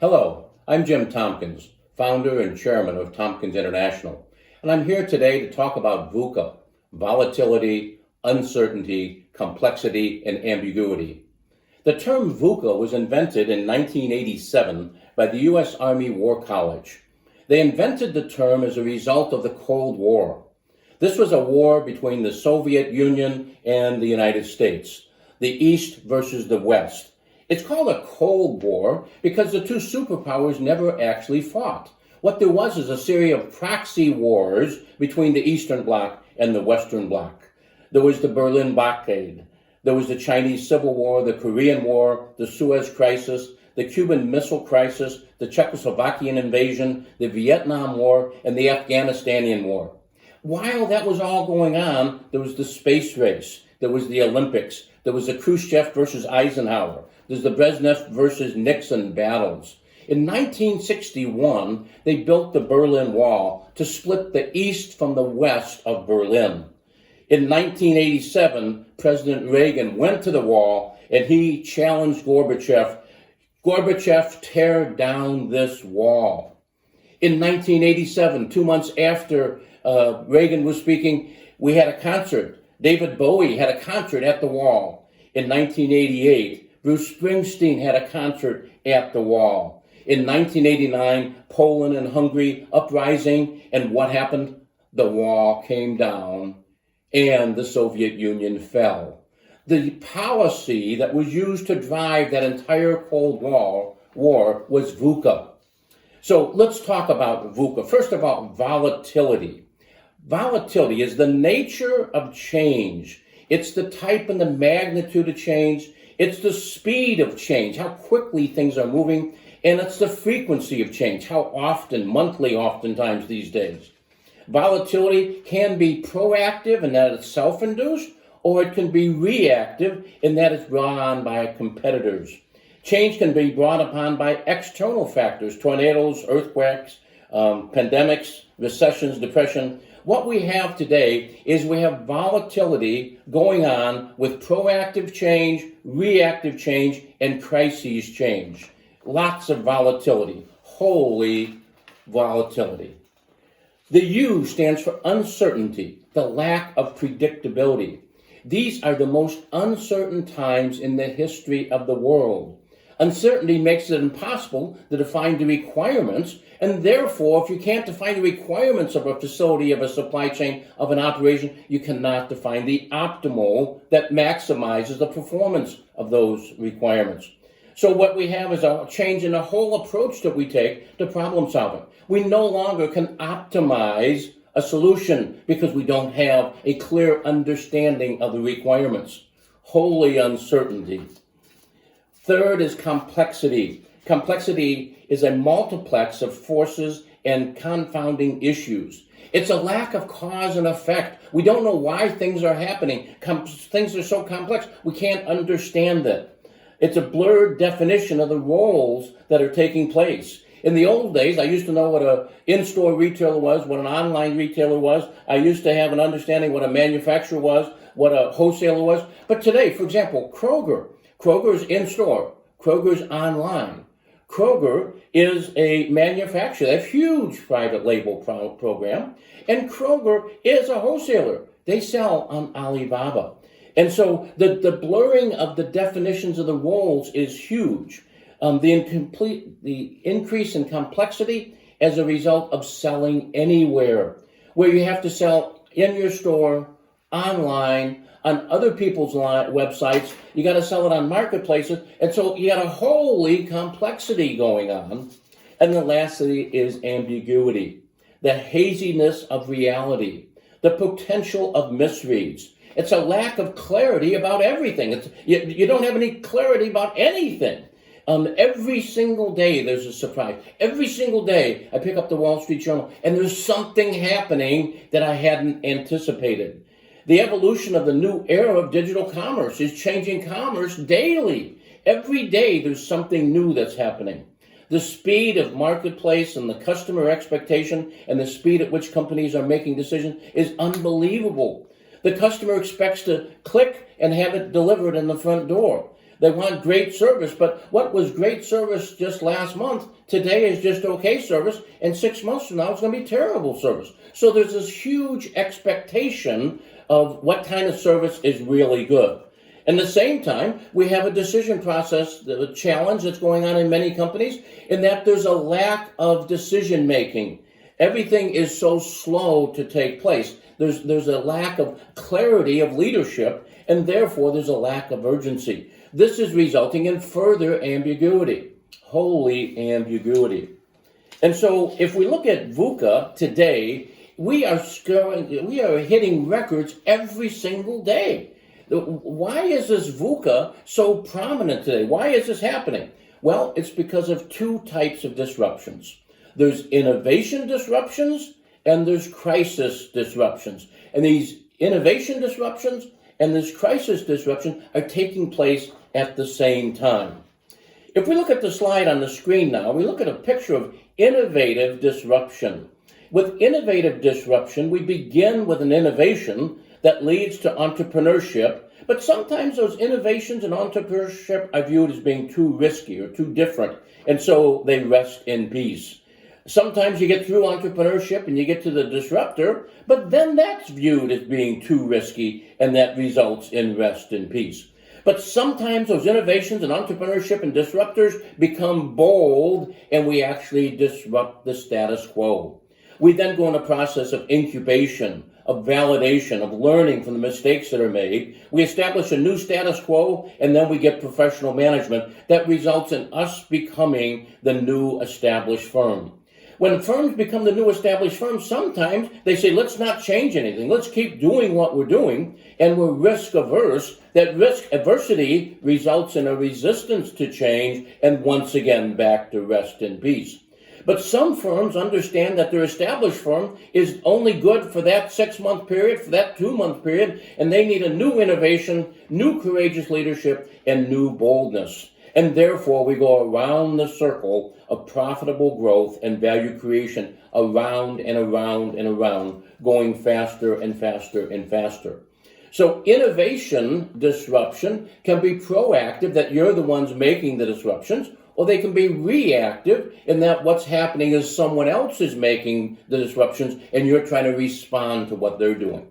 Hello, I'm Jim Tompkins, founder and chairman of Tompkins International, and I'm here today to talk about VUCA, volatility, uncertainty, complexity, and ambiguity. The term VUCA was invented in 1987 by the U.S. Army War College. They invented the term as a result of the Cold War. This was a war between the Soviet Union and the United States, the East versus the West. It's called a Cold War because the two superpowers never actually fought. What there was is a series of proxy wars between the Eastern Bloc and the Western Bloc. There was the Berlin Blockade. There was the Chinese Civil War, the Korean War, the Suez Crisis, the Cuban Missile Crisis, the Czechoslovakian invasion, the Vietnam War, and the Afghanistanian War. While that was all going on, there was the space race, there was the Olympics, there was the Khrushchev versus Eisenhower, there's the Brezhnev versus Nixon battles. In 1961, they built the Berlin Wall to split the East from the West of Berlin. In 1987, President Reagan went to the wall and he challenged Gorbachev, tear down this wall. In 1987, 2 months after Reagan was speaking, we had a concert. David Bowie had a concert at the wall. In 1988, Bruce Springsteen had a concert at the wall. In 1989, Poland and Hungary uprising, and what happened? The wall came down and the Soviet Union fell. The policy that was used to drive that entire Cold War was VUCA. So let's talk about VUCA. First of all, volatility. Volatility is the nature of change. It's the type and the magnitude of change. It's the speed of change, how quickly things are moving, and it's the frequency of change, how often, monthly oftentimes these days. Volatility can be proactive in that it's self-induced, or it can be reactive in that it's brought on by competitors. Change can be brought upon by external factors, tornadoes, earthquakes, pandemics, recessions, depression. What we have today is we have volatility going on with proactive change, reactive change, and crises change. Lots of volatility, holy volatility. The U stands for uncertainty, the lack of predictability. These are the most uncertain times in the history of the world. Uncertainty makes it impossible to define the requirements, and therefore, if you can't define the requirements of a facility, of a supply chain, of an operation, you cannot define the optimal that maximizes the performance of those requirements. So what we have is a change in the whole approach that we take to problem solving. We no longer can optimize a solution because we don't have a clear understanding of the requirements. Holy uncertainty. Third is complexity. Complexity is a multiplex of forces and confounding issues. It's a lack of cause and effect. We don't know why things are happening. Things are so complex, we can't understand it. It's a blurred definition of the roles that are taking place. In the old days, I used to know what an in-store retailer was, what an online retailer was. I used to have an understanding what a manufacturer was, what a wholesaler was. But today, for example, Kroger's in-store, Kroger's online. Kroger is a manufacturer. They have a huge private label program. And Kroger is a wholesaler. They sell on Alibaba. And so the blurring of the definitions of the roles is huge. The increase in complexity as a result of selling anywhere, where you have to sell in your store, online, on other people's websites, you got to sell it on marketplaces, and so you got a holy complexity going on. And the lastly is ambiguity, the haziness of reality, the potential of misreads. It's a lack of clarity about everything. You don't have any clarity about anything. Every single day there's a surprise. Every single day I pick up the Wall Street Journal and there's something happening that I hadn't anticipated. The evolution of the new era of digital commerce is changing commerce daily. Every day there's something new that's happening. The speed of marketplace and the customer expectation and the speed at which companies are making decisions is unbelievable. The customer expects to click and have it delivered in the front door. They want great service, but what was great service just last month, today is just okay service, and 6 months from now it's going to be terrible service. So there's this huge expectation of what kind of service is really good. At the same time, we have a decision process, the challenge that's going on in many companies, in that there's a lack of decision making. Everything is so slow to take place. There's a lack of clarity of leadership, and therefore there's a lack of urgency. This is resulting in further ambiguity, holy ambiguity. And so if we look at VUCA today, we are hitting records every single day. Why is this VUCA so prominent today? Why is this happening? Well, it's because of two types of disruptions. There's innovation disruptions and there's crisis disruptions. And these innovation disruptions and this crisis disruption are taking place at the same time. If we look at the slide on the screen now, we look at a picture of innovative disruption. With innovative disruption, we begin with an innovation that leads to entrepreneurship, but sometimes those innovations and entrepreneurship are viewed as being too risky or too different, and so they rest in peace. Sometimes you get through entrepreneurship and you get to the disruptor, but then that's viewed as being too risky, and that results in rest in peace. But sometimes those innovations and entrepreneurship and disruptors become bold, and we actually disrupt the status quo. We then go in a process of incubation, of validation, of learning from the mistakes that are made. We establish a new status quo, and then we get professional management that results in us becoming the new established firm. When firms become the new established firm, sometimes they say, let's not change anything. Let's keep doing what we're doing, and we're risk averse. That risk adversity results in a resistance to change, and once again back to rest in peace. But some firms understand that their established firm is only good for that 6-month period, for that 2-month period, and they need a new innovation, new courageous leadership, and new boldness. And therefore, we go around the circle of profitable growth and value creation, around and around and around, going faster and faster and faster. So innovation disruption can be proactive, that you're the ones making the disruptions, or they can be reactive in that what's happening is someone else is making the disruptions and you're trying to respond to what they're doing.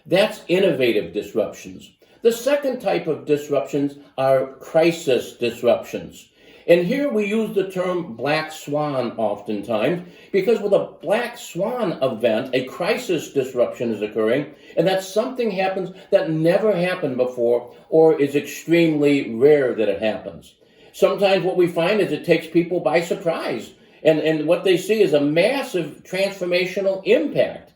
That's innovative disruptions. The second type of disruptions are crisis disruptions. And here we use the term black swan oftentimes, because with a black swan event, a crisis disruption is occurring, and that something happens that never happened before or is extremely rare that it happens. Sometimes what we find is it takes people by surprise, and what they see is a massive transformational impact.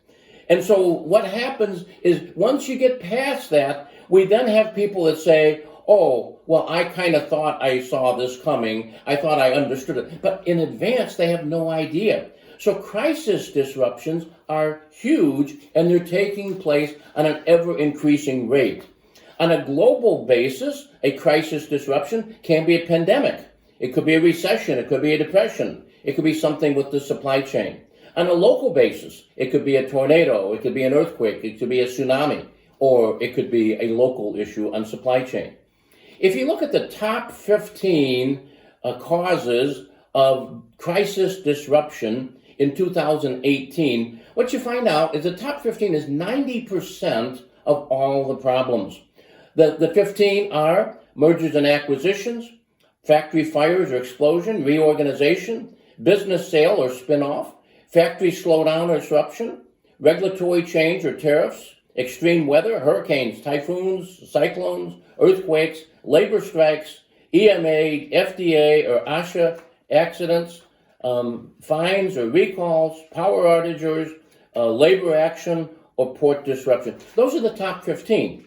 And so what happens is once you get past that, we then have people that say, oh, well, I kind of thought I saw this coming. I thought I understood it. But in advance, they have no idea. So crisis disruptions are huge, and they're taking place on an ever-increasing rate. On a global basis, a crisis disruption can be a pandemic. It could be a recession. It could be a depression. It could be something with the supply chain. On a local basis, it could be a tornado. It could be an earthquake. It could be a tsunami. Or it could be a local issue on supply chain. If you look at the top 15 causes of crisis disruption in 2018, what you find out is the top 15 is 90% of all the problems. The 15 are mergers and acquisitions, factory fires or explosion, reorganization, business sale or spinoff, factory slowdown or disruption, regulatory change or tariffs, extreme weather, hurricanes, typhoons, cyclones, earthquakes, labor strikes, EMA, FDA or OSHA accidents, fines or recalls, power outages, labor action, or port disruption. Those are the top 15.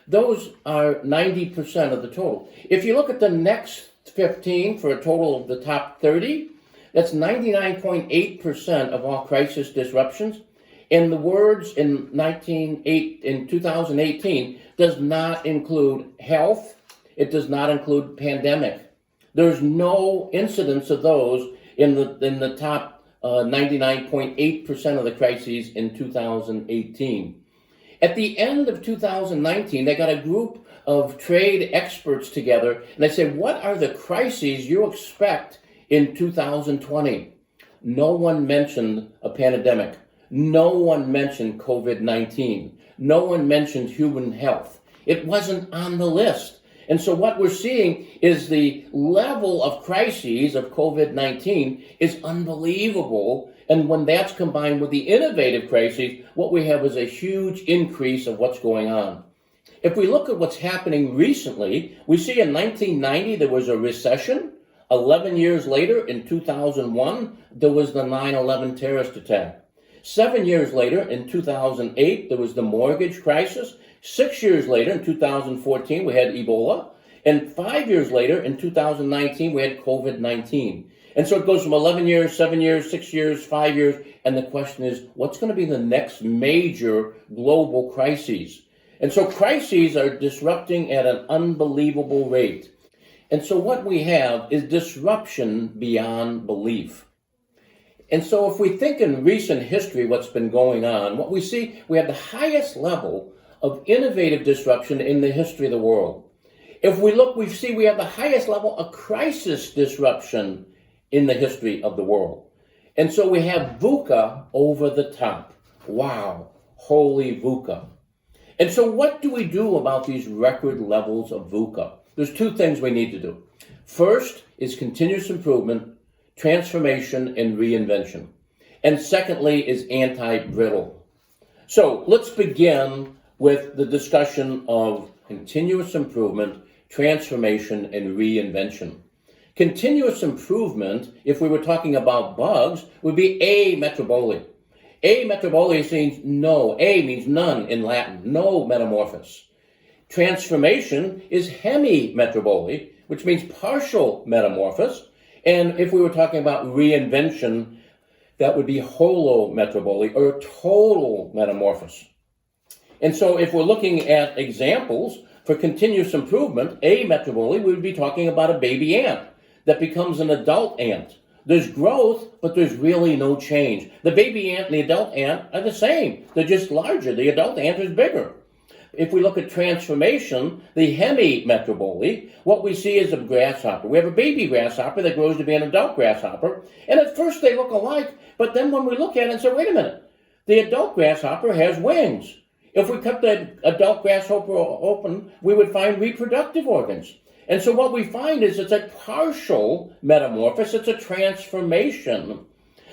Those are 90% of the total. If you look at the next 15 for a total of the top 30, that's 99.8% of all crisis disruptions. And the words in 2018 does not include health. It does not include pandemic. There's no incidence of those in the top 99.8% of the crises in 2018. At the end of 2019, they got a group of trade experts together, and they said, what are the crises you expect in 2020? No one mentioned a pandemic. No one mentioned COVID-19. No one mentioned human health. It wasn't on the list. And so what we're seeing is the level of crises of COVID-19 is unbelievable. And when that's combined with the innovative crises, what we have is a huge increase of what's going on. If we look at what's happening recently, we see in 1990 there was a recession. 11 years later, in 2001, there was the 9/11 terrorist attack. 7 years later, in 2008, there was the mortgage crisis. 6 years later, in 2014, we had Ebola. And 5 years later, in 2019, we had COVID-19. And so it goes from 11 years, 7 years, 6 years, 5 years. And the question is, what's going to be the next major global crises? And so crises are disrupting at an unbelievable rate. And so what we have is disruption beyond belief. And so if we think in recent history what's been going on, what we see, we have the highest level of innovative disruption in the history of the world. If we look, we see we have the highest level of crisis disruption in the history of the world. And so we have VUCA over the top. Wow, holy VUCA. And so what do we do about these record levels of VUCA? There's two things we need to do. First is continuous improvement, transformation, and reinvention. And secondly is anti-brittle. So let's begin with the discussion of continuous improvement, transformation, and reinvention. Continuous improvement, if we were talking about bugs, would be ametrobolia. Ametrobolia means no. A means none in Latin, no metamorphosis. Transformation is hemimetrobolia, which means partial metamorphosis. And if we were talking about reinvention, that would be holometrobolia, or total metamorphosis. And so if we're looking at examples for continuous improvement, ametrobolia, we would be talking about a baby ant that becomes an adult ant. There's growth, but there's really no change. The baby ant and the adult ant are the same. They're just larger. The adult ant is bigger. If we look at transformation, the hemimetrobolia, what we see is a grasshopper. We have a baby grasshopper that grows to be an adult grasshopper. And at first they look alike, but then when we look at it and say, wait a minute, the adult grasshopper has wings. If we cut the adult grasshopper open, we would find reproductive organs. And so what we find is it's a partial metamorphosis, it's a transformation.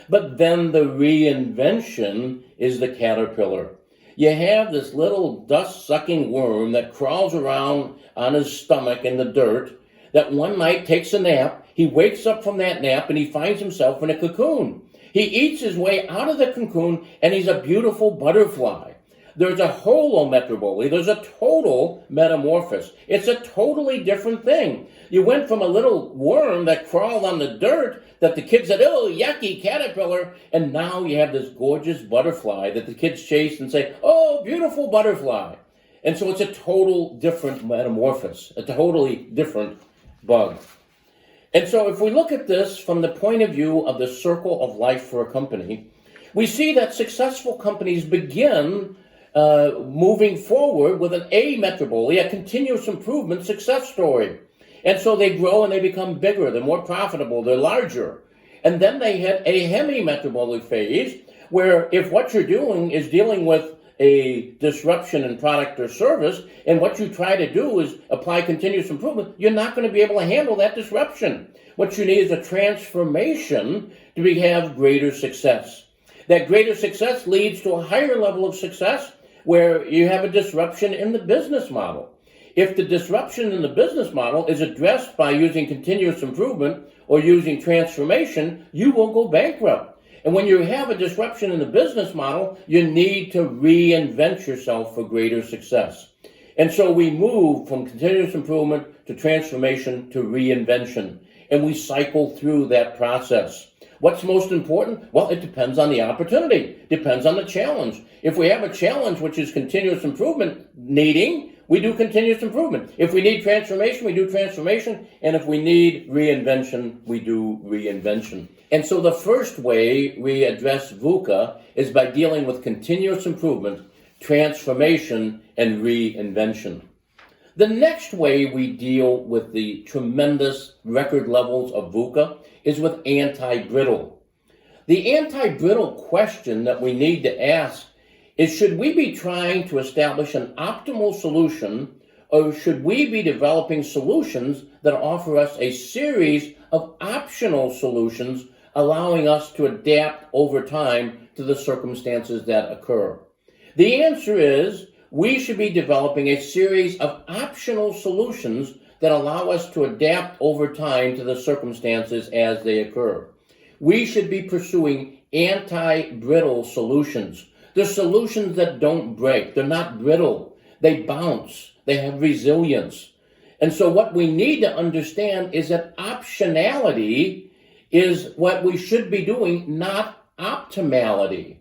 But then the reinvention is the caterpillar. You have this little dust-sucking worm that crawls around on his stomach in the dirt, that one night takes a nap. He wakes up from that nap and he finds himself in a cocoon. He eats his way out of the cocoon and he's a beautiful butterfly. There's a holometrobolia. There's a total metamorphosis. It's a totally different thing. You went from a little worm that crawled on the dirt that the kids said, oh, yucky caterpillar, and now you have this gorgeous butterfly that the kids chase and say, oh, beautiful butterfly. And so it's a total different metamorphosis, a totally different bug. And so if we look at this from the point of view of the circle of life for a company, we see that successful companies begin moving forward with an ametrobolia, a continuous improvement success story. And so they grow and they become bigger, they're more profitable, they're larger. And then they hit a hemimetrobolia phase, where if what you're doing is dealing with a disruption in product or service, and what you try to do is apply continuous improvement, you're not going to be able to handle that disruption. What you need is a transformation to have greater success. That greater success leads to a higher level of success, where you have a disruption in the business model. If the disruption in the business model is addressed by using continuous improvement or using transformation, you will go bankrupt. And when you have a disruption in the business model, you need to reinvent yourself for greater success. And so we move from continuous improvement to transformation to reinvention, and we cycle through that process. What's most important? Well, it depends on the opportunity, depends on the challenge. If we have a challenge which is continuous improvement needing, we do continuous improvement. If we need transformation, we do transformation. And if we need reinvention, we do reinvention. And so the first way we address VUCA is by dealing with continuous improvement, transformation, and reinvention. The next way we deal with the tremendous record levels of VUCA is with anti-brittle. The anti-brittle question that we need to ask is, should we be trying to establish an optimal solution, or should we be developing solutions that offer us a series of optional solutions, allowing us to adapt over time to the circumstances that occur? The answer is, we should be developing a series of optional solutions that allow us to adapt over time to the circumstances as they occur. We should be pursuing anti-brittle solutions. They're solutions that don't break. They're not brittle. They bounce. They have resilience. And so what we need to understand is that optionality is what we should be doing, not optimality.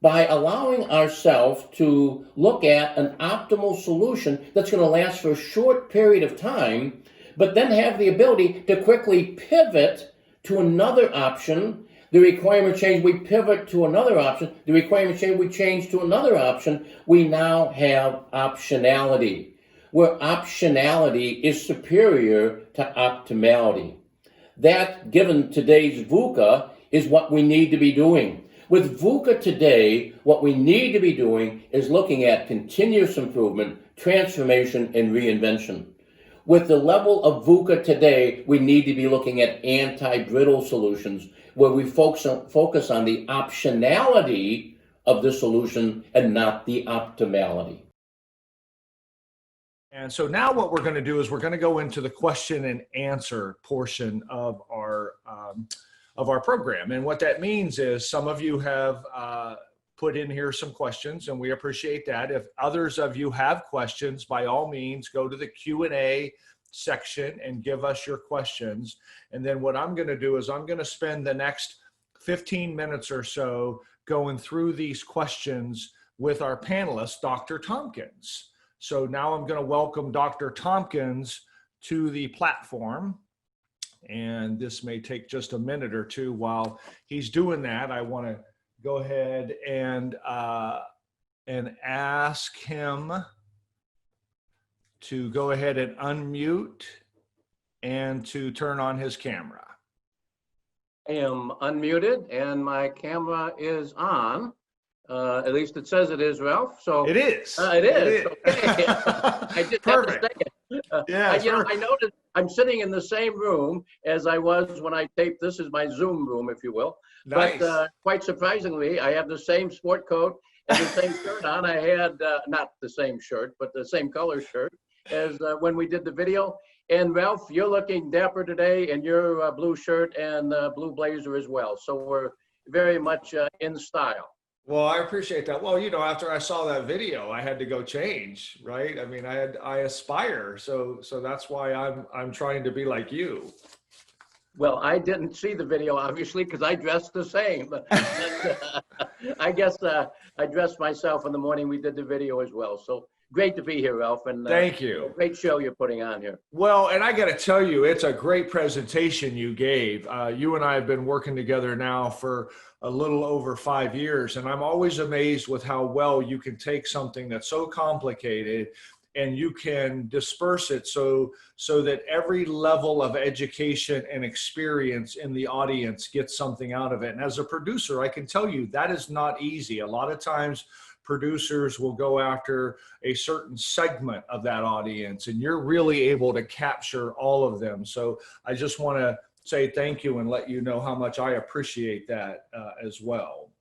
By allowing ourselves to look at an optimal solution that's going to last for a short period of time, but then have the ability to quickly pivot to another option. The requirement change, we pivot to another option. The requirement change, we change to another option. We now have optionality, where optionality is superior to optimality. That, given today's VUCA, is what we need to be doing. With VUCA today, what we need to be doing is looking at continuous improvement, transformation, and reinvention. With the level of VUCA today, we need to be looking at anti-brittle solutions where we focus on the optionality of the solution and not the optimality. And so now what we're going to do is we're going to go into the question and answer portion of our program. And what that means is some of you have put in here some questions, and we appreciate that. If others of you have questions, by all means, go to the Q&A section and give us your questions. And then what I'm going to do is I'm going to spend the next 15 minutes or so going through these questions with our panelist, Dr. Tompkins. So now I'm going to welcome Dr. Tompkins to the platform. And this may take just a minute or two. While he's doing that, I want to go ahead and ask him to go ahead and unmute and to turn on his camera. I am unmuted and my camera is on. At least it says it is, Ralph. So it is. It is. Okay. I just Perfect. have to say it. Yeah. I noticed I'm sitting in the same room as I was when I taped. This is my Zoom room, if you will. Nice. But quite surprisingly, I have the same sport coat and the same shirt on. I had not the same shirt, but the same color shirt as when we did the video. And Ralph, you're looking dapper today in your blue shirt and blue blazer as well. So we're very much in style. Well, I appreciate that. Well, you know, after I saw that video, I had to go change, right? I mean, I aspire, so that's why I'm trying to be like you. Well, I didn't see the video, obviously, because I dressed the same. I guess I dressed myself in the morning. We did the video as well. So great to be here, Ralph. And thank you. Great show you're putting on here. Well, and I got to tell you, it's a great presentation you gave. You and I have been working together now for a little over 5 years, and I'm always amazed with how well you can take something that's so complicated and you can disperse it so that every level of education and experience in the audience gets something out of it. And as a producer, I can tell you that is not easy. A lot of times producers will go after a certain segment of that audience, and you're really able to capture all of them. So I just want to say thank you and let you know how much I appreciate that as well.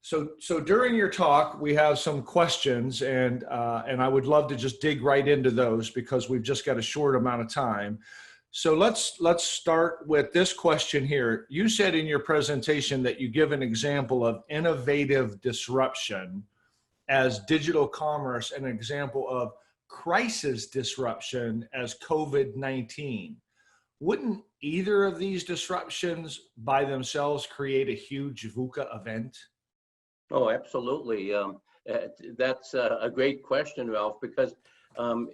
So during your talk, we have some questions, and I would love to just dig right into those because we've just got a short amount of time. So let's start with this question here. You said in your presentation that you give an example of innovative disruption as digital commerce, and an example of crisis disruption as COVID-19. Wouldn't either of these disruptions by themselves create a huge VUCA event? Oh, absolutely. That's a great question, Ralph, because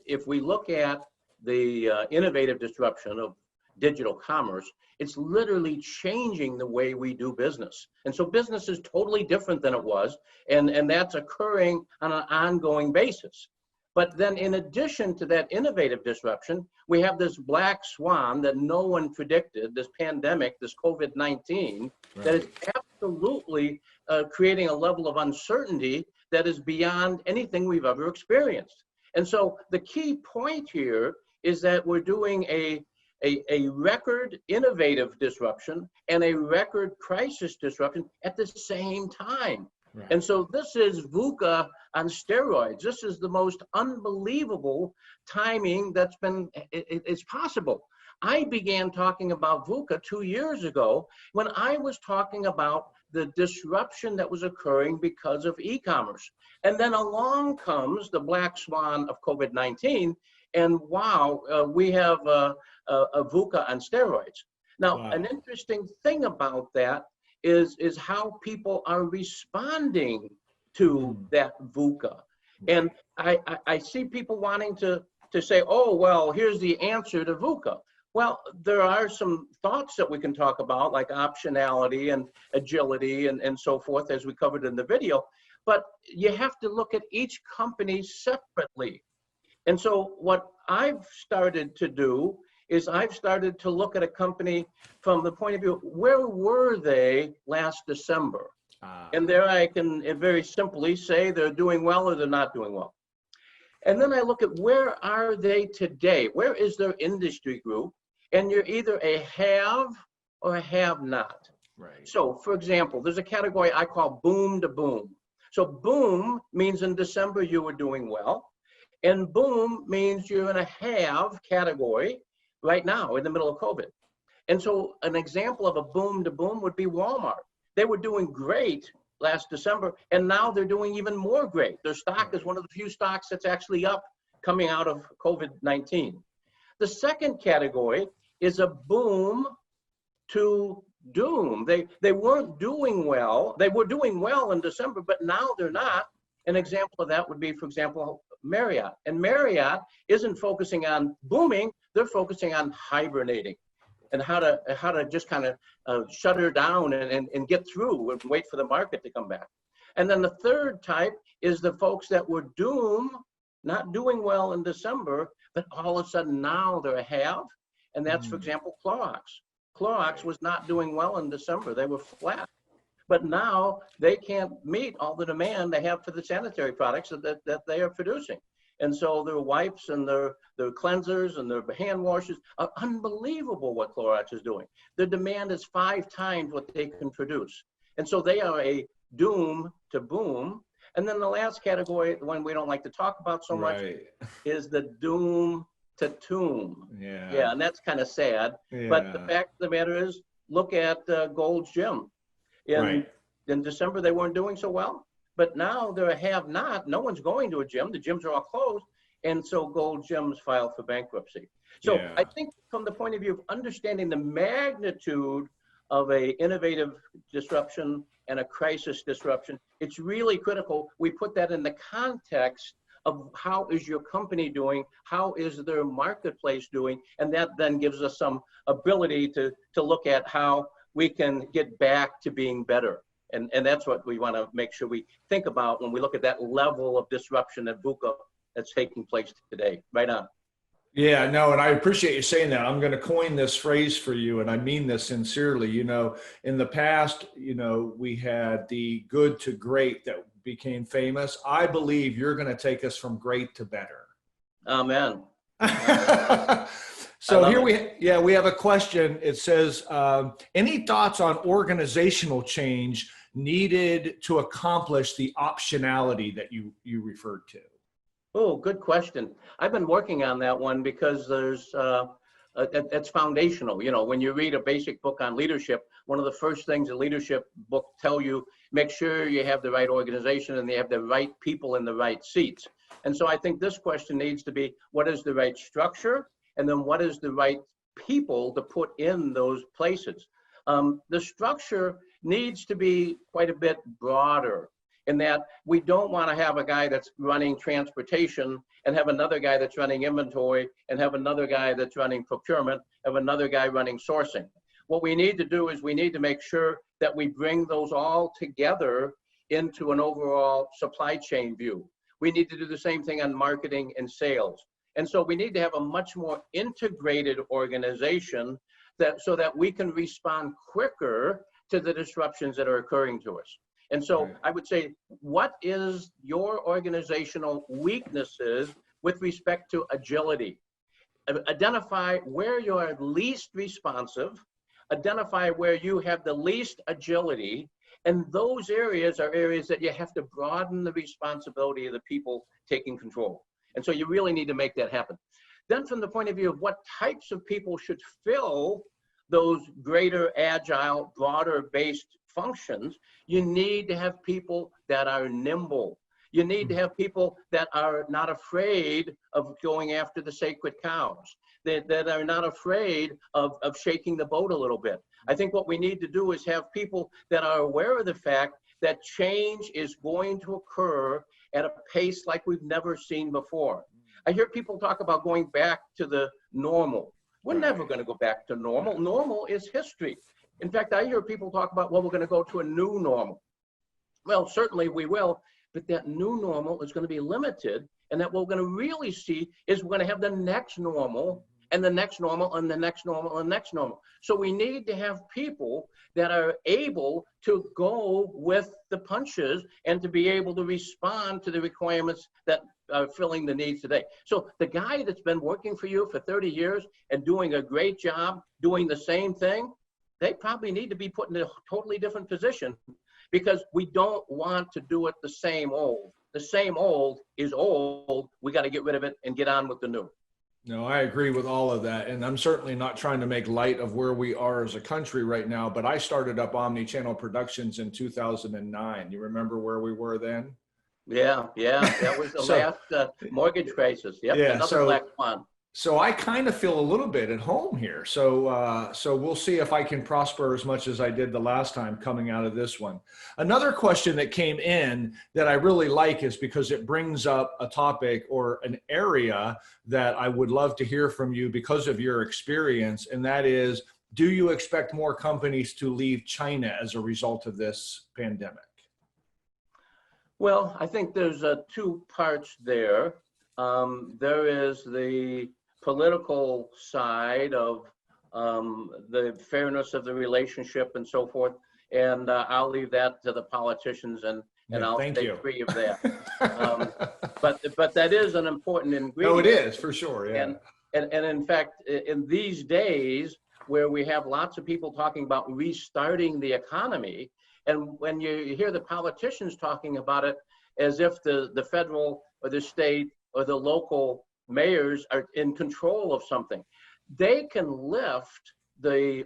if we look at the innovative disruption of digital commerce, it's literally changing the way we do business. And so business is totally different than it was, and that's occurring on an ongoing basis. But then in addition to that innovative disruption, we have this black swan that no one predicted, this pandemic, this COVID-19, that is absolutely creating a level of uncertainty that is beyond anything we've ever experienced. And so the key point here is that we're doing a record innovative disruption and a record crisis disruption at the same time. Right. And so this is VUCA on steroids. This is the most unbelievable timing that's been, it's possible. I began talking about VUCA 2 years ago when I was talking about the disruption that was occurring because of e-commerce. And then along comes the black swan of COVID-19, and wow, we have a VUCA on steroids. Now, wow. An interesting thing about that is how people are responding to that VUCA. And I see people wanting to say, oh, well, here's the answer to VUCA. Well, there are some thoughts that we can talk about, like optionality and agility and so forth, as we covered in the video. But you have to look at each company separately. And so what I've started to do is I've started to look at a company from the point of view, where were they last December? And there I can very simply say they're doing well or they're not doing well. And then I look at where are they today? Where is their industry group? And you're either a have or a have not. Right. So for example, there's a category I call boom to boom. So boom means in December you were doing well. And boom means you're in a have category right now in the middle of COVID. And so an example of a boom to boom would be Walmart. They were doing great last December, and now they're doing even more great. Their stock is one of the few stocks that's actually up coming out of COVID-19. The second category is a boom to doom. They weren't doing well. They were doing well in December, but now they're not. An example of that would be, for example, Marriott. And Marriott isn't focusing on booming, they're focusing on hibernating and how to just kind of shut her down and get through and wait for the market to come back. And then the third type is the folks that were not doing well in December, but all of a sudden now they're a have. And that's, for example, Clorox. Clorox was not doing well in December. They were flat. But now they can't meet all the demand they have for the sanitary products that they are producing. And so their wipes and their cleansers and their hand washes are unbelievable what Clorox is doing. Their demand is 5 times what they can produce. And so they are a doom to boom. And then the last category, the one we don't like to talk about so much, is the doom to tomb. Yeah, and that's kind of sad. Yeah. But the fact of the matter is, look at Gold's Gym. In December, they weren't doing so well, but now they're a have-not. No one's going to a gym. The gyms are all closed, and so Gold Gyms filed for bankruptcy. So I think from the point of view of understanding the magnitude of a innovative disruption and a crisis disruption, it's really critical we put that in the context of how is your company doing, how is their marketplace doing, and that then gives us some ability to look at how we can get back to being better. And that's what we want to make sure we think about when we look at that level of disruption at VUCA that's taking place today. Right on. Yeah, no, and I appreciate you saying that. I'm going to coin this phrase for you, and I mean this sincerely. You know, in the past, you know, we had the good to great that became famous. I believe you're going to take us from great to better. Amen. So here we have a question. It says, any thoughts on organizational change needed to accomplish the optionality that you referred to? Oh, good question. I've been working on that one because there's, it's foundational. You know, when you read a basic book on leadership, one of the first things a leadership book tell you, make sure you have the right organization and they have the right people in the right seats. And so I think this question needs to be, what is the right structure? And then what is the right people to put in those places? The structure needs to be quite a bit broader in that we don't want to have a guy that's running transportation and have another guy that's running inventory and have another guy that's running procurement, have another guy running sourcing. What we need to do is we need to make sure that we bring those all together into an overall supply chain view. We need to do the same thing on marketing and sales. And so we need to have a much more integrated organization so that we can respond quicker to the disruptions that are occurring to us. And so I would say, what is your organizational weaknesses with respect to agility? Identify where you are least responsive, identify where you have the least agility, and those areas are areas that you have to broaden the responsibility of the people taking control. And so you really need to make that happen. Then from the point of view of what types of people should fill those greater agile, broader based functions, you need to have people that are nimble. You need to have people that are not afraid of going after the sacred cows, that are not afraid of shaking the boat a little bit. I think what we need to do is have people that are aware of the fact that change is going to occur at a pace like we've never seen before. I hear people talk about going back to the normal. We're never going to go back to normal. Normal is history. In fact, I hear people talk about, well, we're going to go to a new normal. Well, certainly we will, but that new normal is going to be limited, and that what we're going to really see is we're going to have the next normal and the next normal and the next normal and the next normal. So we need to have people that are able to go with the punches and to be able to respond to the requirements that are filling the needs today. So the guy that's been working for you for 30 years and doing a great job, doing the same thing, they probably need to be put in a totally different position, because we don't want to do it the same old. The same old is old. We got to get rid of it and get on with the new. No, I agree with all of that. And I'm certainly not trying to make light of where we are as a country right now, but I started up Omnichannel Productions in 2009. You remember where we were then? Yeah. That was the last mortgage crisis. Yep, yeah, another black swan. So I kind of feel a little bit at home here. So we'll see if I can prosper as much as I did the last time coming out of this one. Another question that came in that I really like is because it brings up a topic or an area that I would love to hear from you because of your experience. And that is, do you expect more companies to leave China as a result of this pandemic? Well, I think there's two parts there. There is the political side of the fairness of the relationship and so forth, and I'll leave that to the politicians, and I'll stay free of that. But that is an important ingredient. No, it is for sure. Yeah. And in fact, in these days where we have lots of people talking about restarting the economy, and when you hear the politicians talking about it as if the federal or the state or the local mayors are in control of something, they can lift the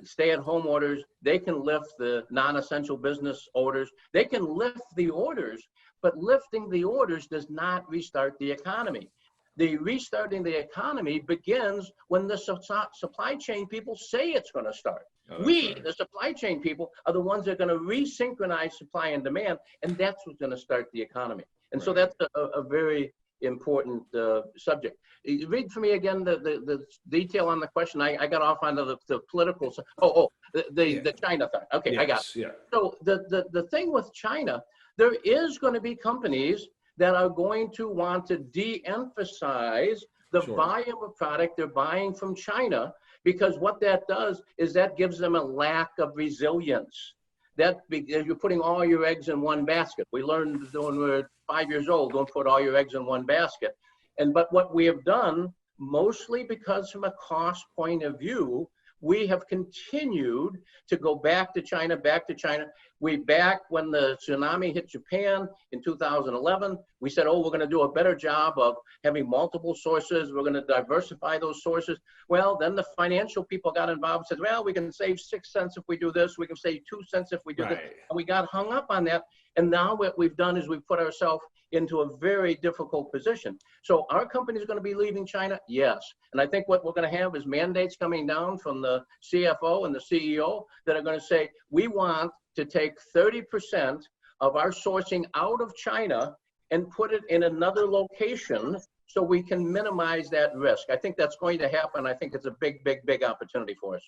stay-at-home orders, they can lift the non-essential business orders, they can lift the orders, but lifting the orders does not restart the economy. The restarting the economy begins when the supply chain people say it's going to start. The supply chain people, are the ones that are going to resynchronize supply and demand, and that's what's going to start the economy. And so that's a very important subject. Read for me again the detail on the question. I got off onto the political side. The China thing. Okay, yes, I got it. Yeah. So the thing with China, there is going to be companies that are going to want to de-emphasize the volume of product they're buying from China, because what that does is that gives them a lack of resilience. You're putting all your eggs in one basket. We learned when we were 5 years old, don't put all your eggs in one basket. But what we have done, mostly because from a cost point of view, we have continued to go back to China. Back when the tsunami hit Japan in 2011, we said, we're going to do a better job of having multiple sources. We're going to diversify those sources. Well, then the financial people got involved and said, well, we can save 6 cents if we do this. We can save 2 cents if we do this. And we got hung up on that. And now what we've done is we've put ourselves into a very difficult position. So our company is going to be leaving China? Yes. And I think what we're going to have is mandates coming down from the CFO and the CEO that are going to say, we want to take 30% of our sourcing out of China and put it in another location so we can minimize that risk. I think that's going to happen. I think it's a big, big, big opportunity for us.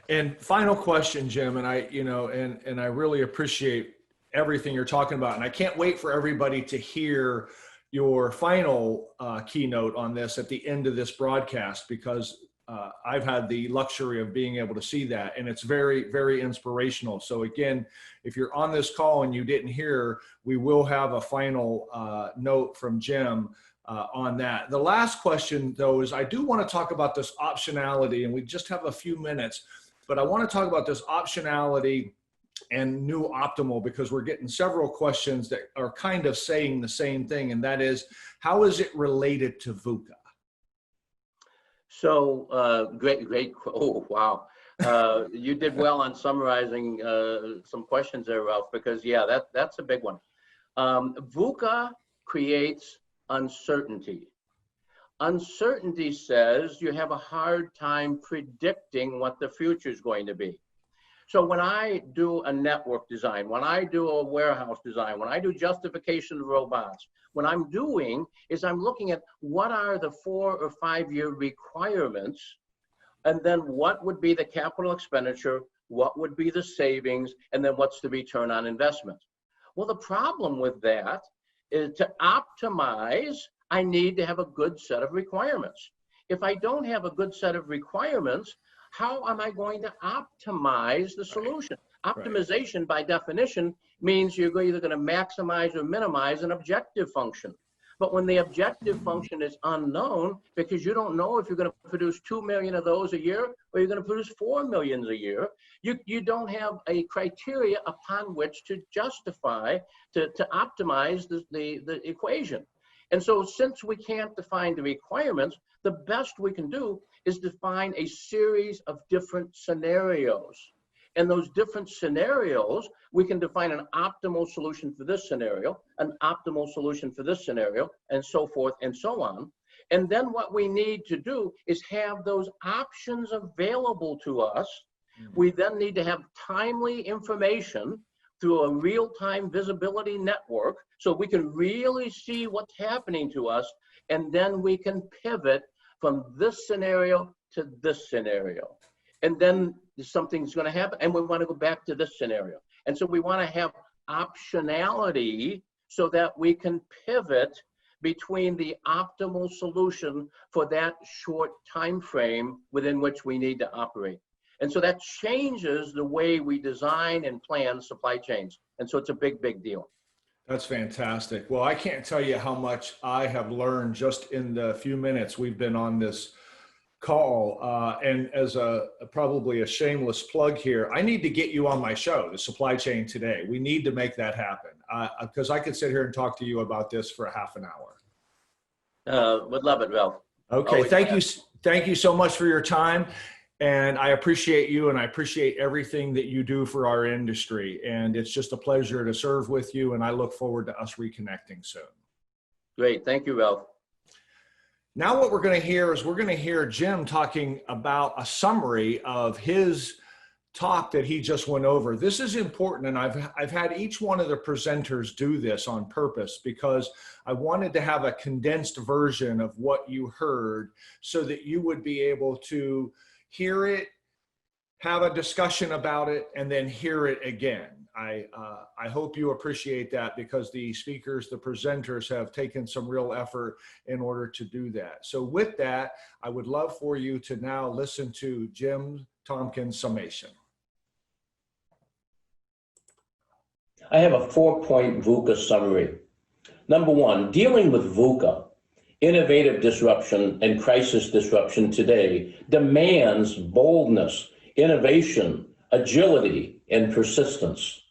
And final question, Jim, and I really appreciate everything you're talking about. And I can't wait for everybody to hear your final keynote on this at the end of this broadcast, because I've had the luxury of being able to see that, and it's very, very inspirational. So again, if you're on this call and you didn't hear, we will have a final note from Jim on that. The last question, though, is I do want to talk about this optionality, and we just have a few minutes, but I want to talk about this optionality and new optimal, because we're getting several questions that are kind of saying the same thing, and that is, how is it related to VUCA? So great. Oh, wow. You did well on summarizing some questions there, Ralph, because yeah, that's a big one. VUCA creates uncertainty. Uncertainty says you have a hard time predicting what the future is going to be. So when I do a network design, when I do a warehouse design, when I do justification of robots, what I'm doing is I'm looking at what are the 4 or 5 year requirements, and then what would be the capital expenditure, what would be the savings, and then what's the return on investment. Well, the problem with that is, to optimize, I need to have a good set of requirements. If I don't have a good set of requirements, how am I going to optimize the solution? Optimization, by definition, means you're either going to maximize or minimize an objective function. But when the objective function is unknown, because you don't know if you're going to produce 2 million of those a year or you're going to produce 4 million a year, you don't have a criteria upon which to justify, to optimize the equation. And so since we can't define the requirements, the best we can do is define a series of different scenarios. And those different scenarios, we can define an optimal solution for this scenario, an optimal solution for this scenario, and so forth and so on. And then what we need to do is have those options available to us. We then need to have timely information through a real-time visibility network so we can really see what's happening to us, and then we can pivot from this scenario to this scenario. And then something's going to happen, and we want to go back to this scenario. And so we want to have optionality so that we can pivot between the optimal solution for that short time frame within which we need to operate. And so that changes the way we design and plan supply chains. And so it's a big, big deal. That's fantastic. Well, I can't tell you how much I have learned just in the few minutes we've been on this call. And as probably a shameless plug here, I need to get you on my show, The Supply Chain Today. We need to make that happen, because I could sit here and talk to you about this for a half an hour. Would love it, Ralph. Okay, Always thank you. Thank you so much for your time. And I appreciate you, and I appreciate everything that you do for our industry. And it's just a pleasure to serve with you, and I look forward to us reconnecting soon. Great. Thank you, Ralph. Now what we're going to hear is we're going to hear Jim talking about a summary of his talk that he just went over. This is important, and I've had each one of the presenters do this on purpose, because I wanted to have a condensed version of what you heard so that you would be able to hear it, have a discussion about it, and then hear it again. I hope you appreciate that, because the speakers, the presenters, have taken some real effort in order to do that. So with that, I would love for you to now listen to Jim Tompkins' summation. I have a 4-point VUCA summary. Number 1, dealing with VUCA, innovative disruption and crisis disruption today demands boldness, innovation, agility, and persistence.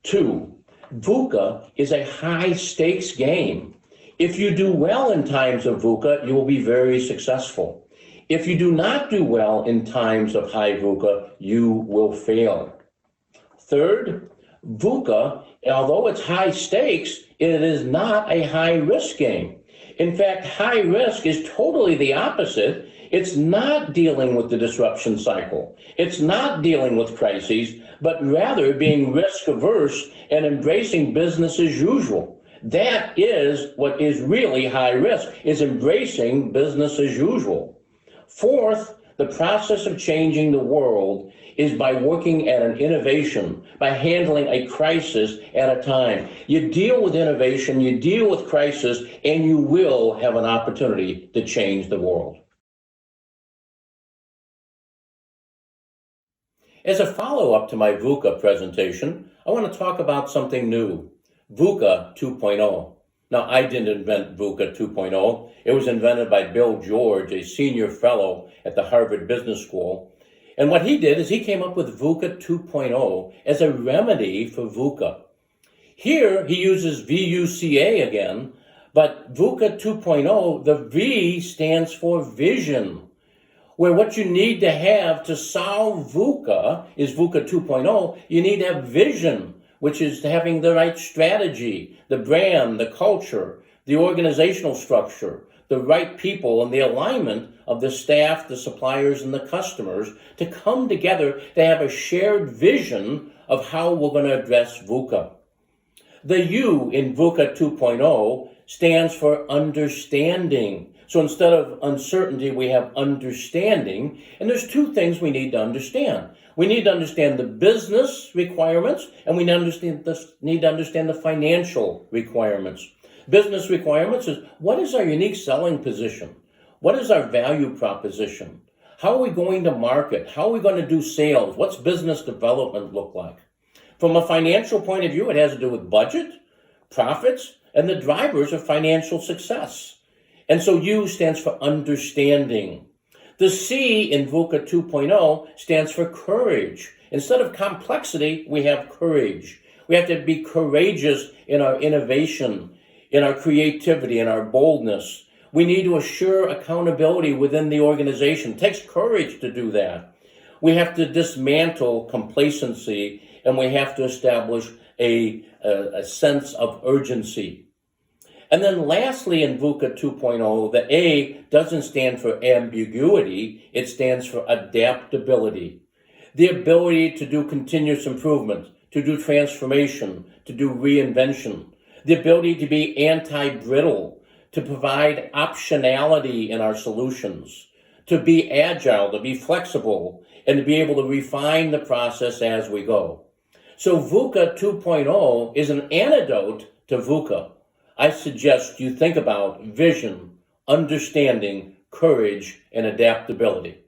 2, VUCA is a high-stakes game. If you do well in times of VUCA, you will be very successful. If you do not do well in times of high VUCA, you will fail. 3rd, VUCA, although it's high stakes, it is not a high-risk game. In fact, high risk is totally the opposite. It's not dealing with the disruption cycle. It's not dealing with crises, but rather being risk averse and embracing business as usual. That is what is really high risk, is embracing business as usual. 4th, The process of changing the world is by working at an innovation, by handling a crisis at a time. You deal with innovation, you deal with crisis, and you will have an opportunity to change the world. As a follow-up to my VUCA presentation, I want to talk about something new, VUCA 2.0. Now, I didn't invent VUCA 2.0. It was invented by Bill George, a senior fellow at the Harvard Business School. And what he did is he came up with VUCA 2.0 as a remedy for VUCA. Here, he uses VUCA again, but VUCA 2.0, the V stands for vision, where what you need to have to solve VUCA is VUCA 2.0. You need to have vision, which is having the right strategy, the brand, the culture, the organizational structure, the right people, and the alignment of the staff, the suppliers, and the customers to come together to have a shared vision of how we're going to address VUCA. The U in VUCA 2.0 stands for understanding. So instead of uncertainty, we have understanding. And there's two things we need to understand. We need to understand the business requirements, and we need to understand the financial requirements. Business requirements is, what is our unique selling position? What is our value proposition? How are we going to market? How are we going to do sales? What's business development look like? From a financial point of view, it has to do with budget, profits, and the drivers of financial success. And so U stands for understanding. The C in VUCA 2.0 stands for courage. Instead of complexity, we have courage. We have to be courageous in our innovation, in our creativity, in our boldness. We need to assure accountability within the organization. It takes courage to do that. We have to dismantle complacency, and we have to establish a sense of urgency. And then lastly, in VUCA 2.0, the A doesn't stand for ambiguity, it stands for adaptability. The ability to do continuous improvement, to do transformation, to do reinvention. The ability to be anti-brittle, to provide optionality in our solutions, to be agile, to be flexible, and to be able to refine the process as we go. So VUCA 2.0 is an antidote to VUCA. I suggest you think about vision, understanding, courage, and adaptability.